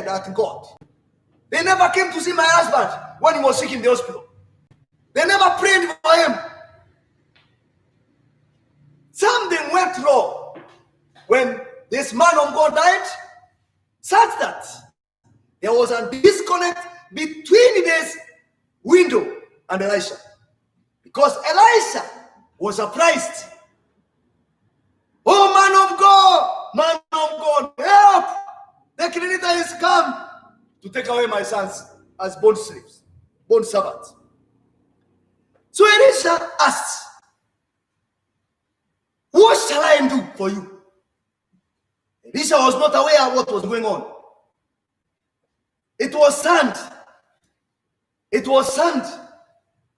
at God. They never came to see my husband when he was sick in the hospital. They never prayed for him. Something went wrong when this man of God died, such that there was a disconnect between this window and Elisha. Because Elisha was surprised. Oh, man of God, help! The creditor has come to take away my sons as bond slaves, bond servants. So Elisha asked, what shall I do for you? Elisha was not aware of what was going on. It was sand. It was sand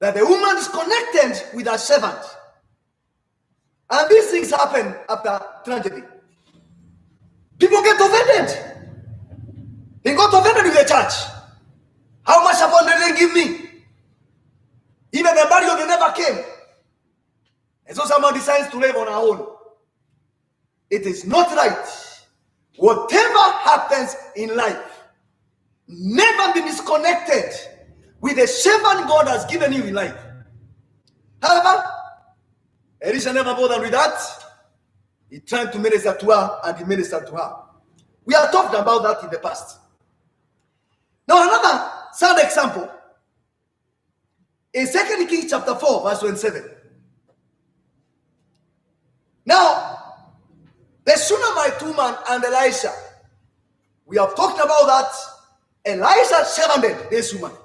that the woman is connected with her servant. And these things happen after tragedy. People get offended. They got offended with the church. How much upon did they give me? Even the burial, they never came. And so someone decides to live on her own. It is not right. Whatever happens in life, never be disconnected with the servant God has given you in life. However, Elisha never bothered with that. He tried to minister to her, and he ministered to her. We have talked about that in the past. Now, another sad example in 2 Kings chapter 4, verse 27. Now, the Shunammite woman and Elisha, we have talked about that. Elisha served this woman.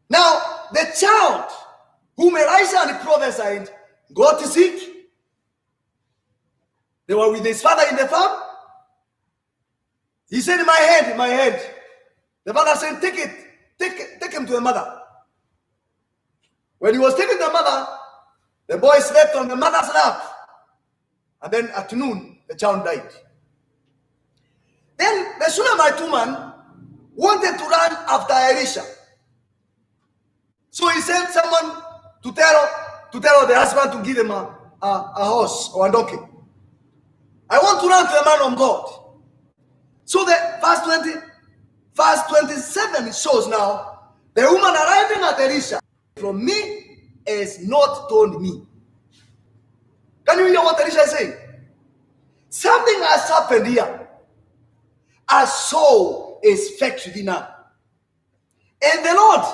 Now, the child whom Elisha and the prophesied got sick. They were with his father in the farm. He said, in my head. The father said, take him to the mother. When he was taking the mother, the boy slept on the mother's lap. And then at noon, the child died. Then the Shunammite woman wanted to run after Elisha. So he sent someone to tell the husband to give him a horse or a donkey. I want to run to the man of God. So the verse 27 shows now the woman arriving at Elisha. From me is not told me. Can you hear what Elisha is saying? Something has happened here. A soul is fetched within her. And the Lord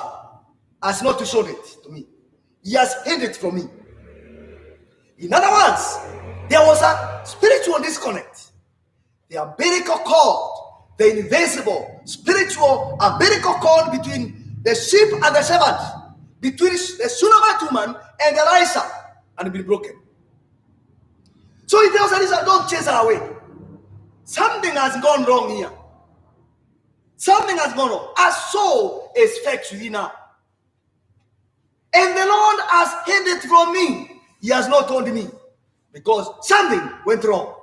has not shown it to me. He has hid it from me. In other words, there was a spiritual disconnect. The umbilical cord, the invisible, spiritual umbilical cord between the sheep and the servant, between the Shunammite woman and Elisha, and been broken. So he tells Elisha, don't chase her away. Something has gone wrong here. Something has gone wrong. A soul is fetched within her. And the Lord has hid it from me. He has not told me. Because something went wrong.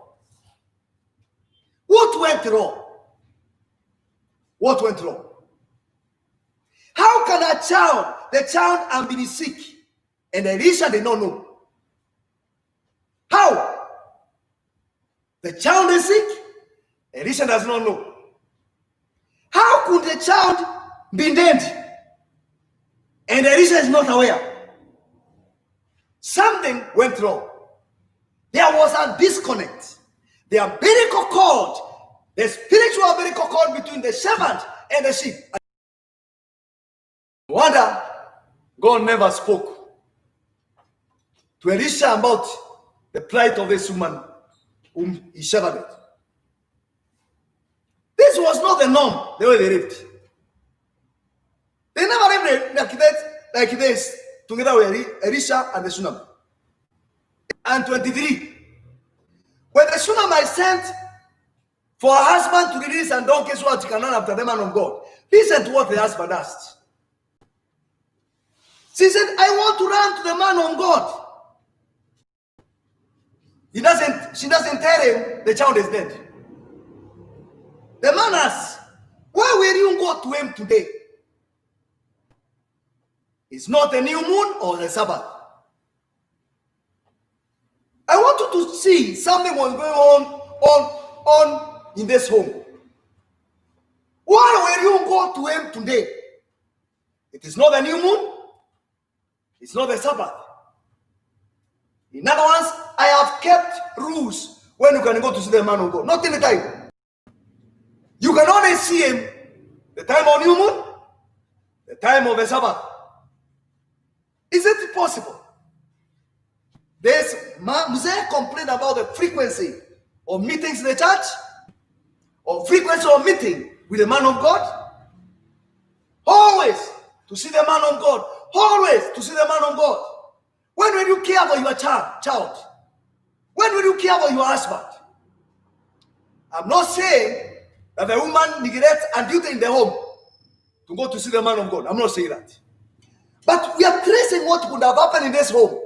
What went wrong? What went wrong? How can the child had been sick, and Elisha did not know? How? The child is sick, Elisha does not know. How could the child be dead, and Elisha is not aware? Something went wrong. There was a disconnect. The umbilical cord, the spiritual umbilical cord between the servant and the sheep. No wonder God never spoke to Elisha about the plight of this woman whom he shepherded. This was not the norm, the way they lived. They never lived like this together with Elisha and the Shunammite. And 23. When the Shunammite sent for her husband to release and donkey so that he can run after the man of God, listen to what the husband asked. She said, I want to run to the man of God. She doesn't tell him the child is dead. The man asks, why will you go to him today? It's not a new moon or the Sabbath. I want you to see something was going on in this home. Why will you go to him today? It is not the new moon. It's not the Sabbath. In other words, I have kept rules when you can go to see the man of God. Not in the time. You can only see him the time of new moon, the time of the Sabbath. Is it possible? There's Mosaic complained about the frequency of meetings in the church, or frequency of meeting with the man of God. Always to see the man of God. Always to see the man of God. When will you care for your child? When will you care for your husband? I'm not saying that the woman neglects a duty in the home to go to see the man of God. I'm not saying that. But we are tracing what would have happened in this home.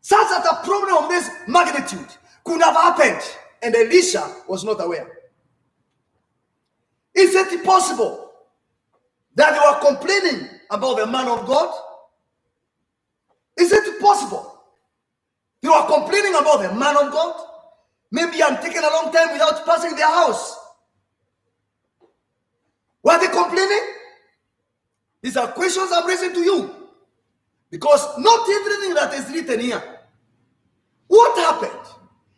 Such that a problem of this magnitude could have happened, and Elisha was not aware. Is it possible that they were complaining about the man of God? Is it possible they were complaining about the man of God? Maybe I'm taking a long time without passing their house. Were they complaining? These are questions I'm raising to you. Because not everything that is written here. What happened?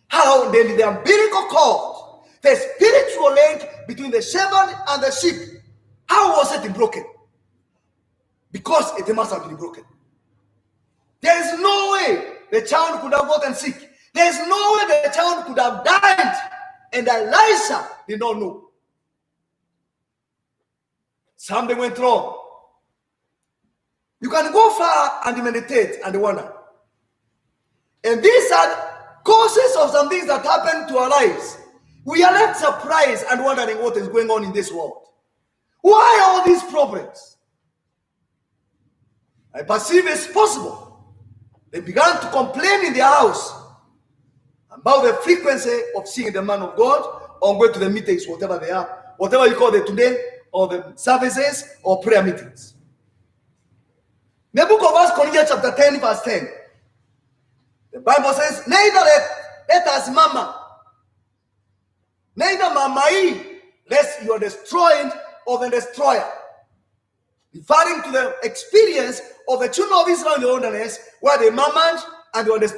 How then the umbilical cord, the spiritual link between the shepherd and the sheep, how was it broken? Because it must have been broken. There is no way the child could have gotten sick. There is no way the child could have died. And Elisha did not know. Something went wrong. You can go far and meditate and wonder. And these are causes of some things that happen to our lives. We are left surprised and wondering what is going on in this world. Why all these problems? I perceive it's possible. They began to complain in their house about the frequency of seeing the man of God or going to the meetings, whatever they are, whatever you call it today, or the services or prayer meetings. In the book of 1 Corinthians chapter 10, verse 10, the Bible says, neither let us neither mamai, lest you are destroyed of the destroyer. Referring to the experience of the children of Israel in the wilderness, where they murmured and they were destroyed.